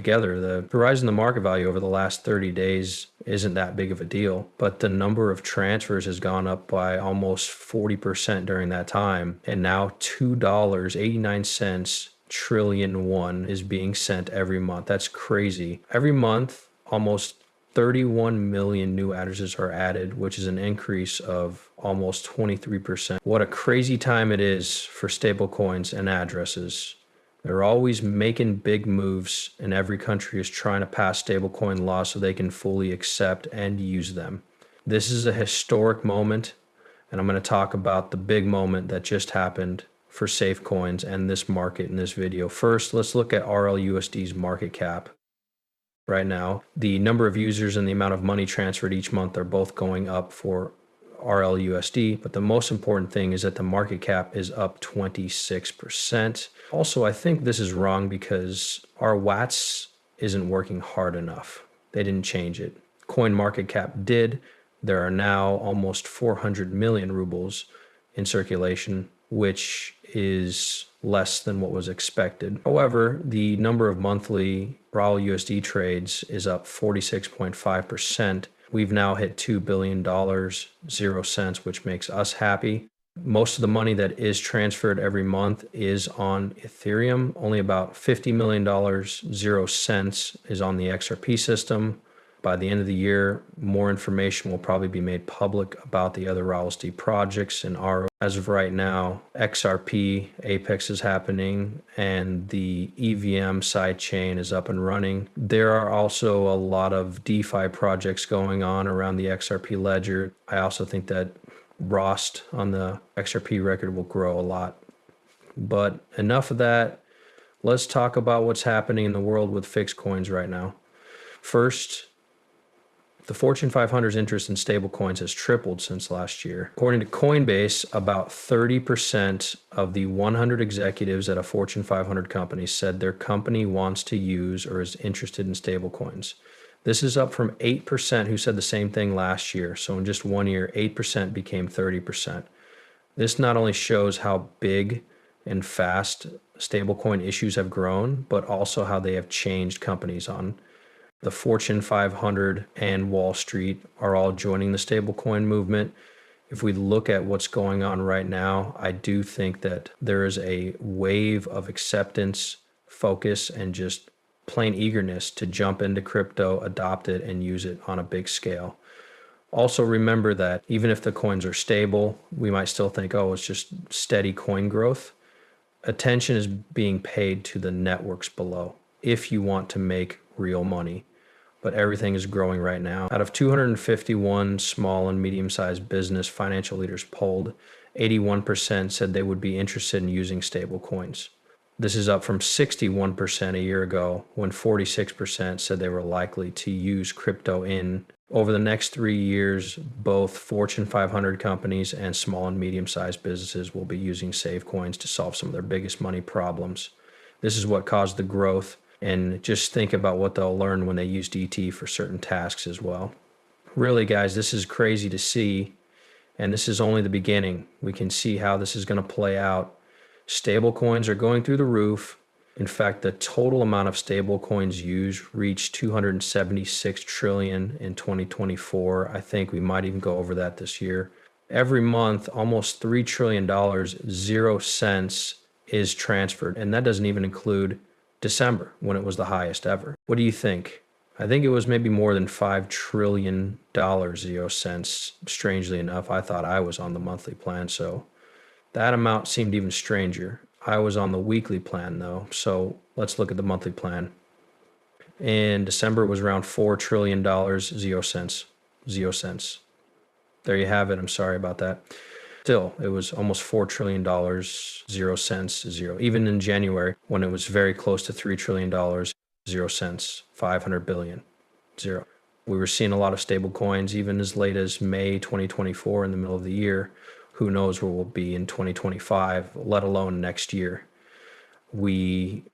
together. The rise in the market value over the last 30 days isn't that big of a deal, but the number of transfers has gone up by almost 40% during that time. And now $2.89 trillion won is being sent every month. That's crazy. Every month, almost 31 million new addresses are added, which is an increase of almost 23%. What a crazy time it is for stablecoins and addresses. They're always making big moves, and every country is trying to pass stablecoin laws so they can fully accept and use them. This is a historic moment, and I'm going to talk about the big moment that just happened for safe coins and this market in this video. First, let's look at RLUSD's market cap. Right now, the number of users and the amount of money transferred each month are both going up for RLUSD, but the most important thing is that the market cap is up 26%. Also, I think this is wrong because our WATS isn't working hard enough. They didn't change it. Coin market cap did. There are now almost 400 million rubles in circulation, which is less than what was expected. However, the number of monthly RLUSD trades is up 46.5%. We've now hit $2 billion, 0 cents, which makes us happy. Most of the money that is transferred every month is on Ethereum. Only about $50 million, 0 cents is on the XRP system. By the end of the year, more information will probably be made public about the other RLUSD projects and our. As of right now, XRP, Apex is happening, and the EVM sidechain is up and running. There are also a lot of DeFi projects going on around the XRP ledger. I also think that Rost on the XRP record will grow a lot. But enough of that. Let's talk about what's happening in the world with fixed coins right now. First, the Fortune 500's interest in stablecoins has tripled since last year. According to Coinbase, about 30% of the 100 executives at a Fortune 500 company said their company wants to use or is interested in stablecoins. This is up from 8% who said the same thing last year. So in just 1 year, 8% became 30%. This not only shows how big and fast stablecoin issues have grown, but also how they have changed companies on. The Fortune 500 and Wall Street are all joining the stablecoin movement. If we look at what's going on right now, I do think that there is a wave of acceptance, focus, and just plain eagerness to jump into crypto, adopt it, and use it on a big scale. Also remember that even if the coins are stable, we might still think, oh, it's just steady coin growth. Attention is being paid to the networks below if you want to make real money. But everything is growing right now. Out of 251 small and medium-sized business financial leaders polled, 81% said they would be interested in using stable coins. This is up from 61% a year ago, when 46% said they were likely to use crypto in. Over the next 3 years, both Fortune 500 companies and small and medium-sized businesses will be using safe coins to solve some of their biggest money problems. This is what caused the growth. And just think about what they'll learn when they use DT for certain tasks as well. Really, guys, this is crazy to see, and this is only the beginning. We can see how this is going to play out. Stable coins are going through the roof. In fact, the total amount of stable coins used reached 276 trillion in 2024. I think we might even go over that this year. Every month, almost $3 trillion, 0 cents is transferred, and that doesn't even include December, when it was the highest ever. What do you think? I think it was maybe more than $5 trillion, 0 cents. Strangely enough, I thought I was on the monthly plan, so that amount seemed even stranger. I was on the weekly plan though, so let's look at the monthly plan. In December, it was around $4 trillion, 0 cents. 0 cents. There you have it. I'm sorry about that. Still, it was almost $4 trillion, 0 cents, 0. Even in January, when it was very close to $3 trillion, 0 cents, 500 billion, 0. We were seeing a lot of stable coins even as late as May 2024 in the middle of the year. Who knows where we'll be in 2025, let alone next year. We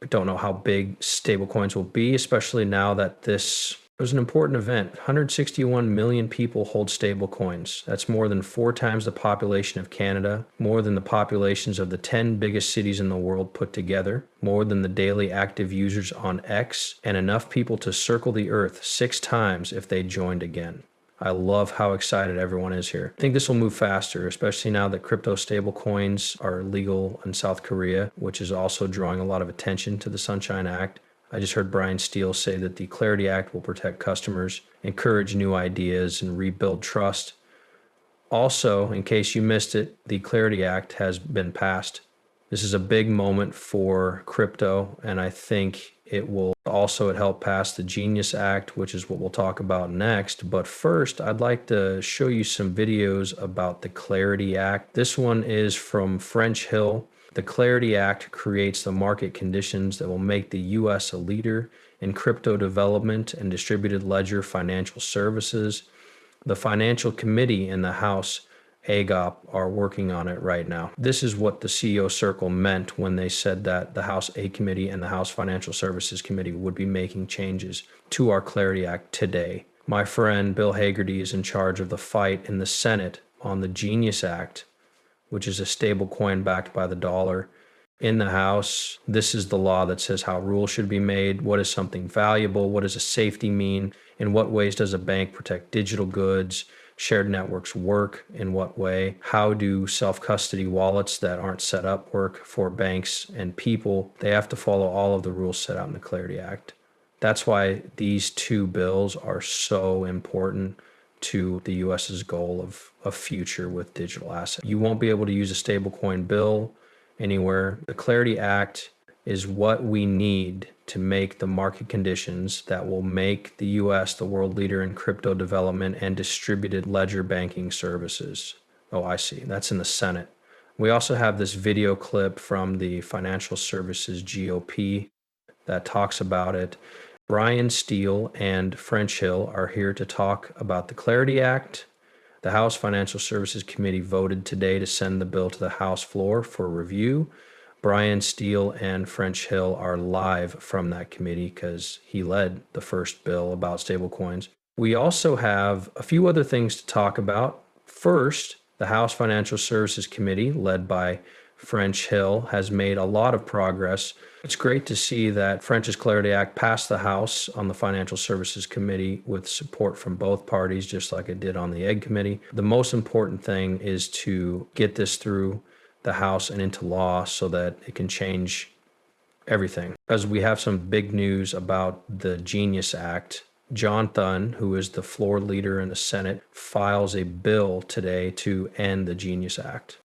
don't know how big stable coins will be, especially now that this It was an important event. 161 million people hold stable coins. That's more than 4 times the population of Canada, more than the populations of the 10 biggest cities in the world put together, more than the daily active users on X, and enough people to circle the earth 6 times if they joined again. I love how excited everyone is here. I think this will move faster, especially now that crypto stable coins are legal in South Korea, which is also drawing a lot of attention to the Sunshine Act. I just heard Brian Steele say that the Clarity Act will protect customers, encourage new ideas, and rebuild trust. Also, in case you missed it, the Clarity Act has been passed. This is a big moment for crypto, and I think it will also help pass the Genius Act, which is what we'll talk about next. But first, I'd like to show you some videos about the Clarity Act. This one is from French Hill. The Clarity Act creates the market conditions that will make the U.S. a leader in crypto development and distributed ledger financial services. The Financial Committee in the House, AGOP, are working on it right now. This is what the CEO Circle meant when they said that the House A Committee and the House Financial Services Committee would be making changes to our Clarity Act today. My friend Bill Hagerty is in charge of the fight in the Senate on the Genius Act, which is a stable coin backed by the dollar. In the House, this is the law that says how rules should be made. What is something valuable? What does a safety mean? In what ways does a bank protect digital goods? Shared networks work in what way? How do self-custody wallets that aren't set up work for banks and people? They have to follow all of the rules set out in the Clarity Act. That's why these 2 bills are so important to the US's goal of a future with digital assets. You won't be able to use a stablecoin bill anywhere. The Clarity Act is what we need to make the market conditions that will make the US the world leader in crypto development and distributed ledger banking services. Oh, I see. That's in the Senate. We also have this video clip from the Financial Services GOP that talks about it. Brian Steele and French Hill are here to talk about the Clarity Act. The House Financial Services Committee voted today to send the bill to the House floor for review. Brian Steele and French Hill are live from that committee because he led the first bill about stablecoins. We also have a few other things to talk about. First, the House Financial Services Committee, led by French Hill, has made a lot of progress. It's great to see that French's Clarity Act passed the House on the Financial Services Committee with support from both parties, just like it did on the Egg Committee. The most important thing is to get this through the House and into law so that it can change everything. Because we have some big news about the Genius Act. John Thune, who is the floor leader in the Senate, files a bill today to end the Genius Act.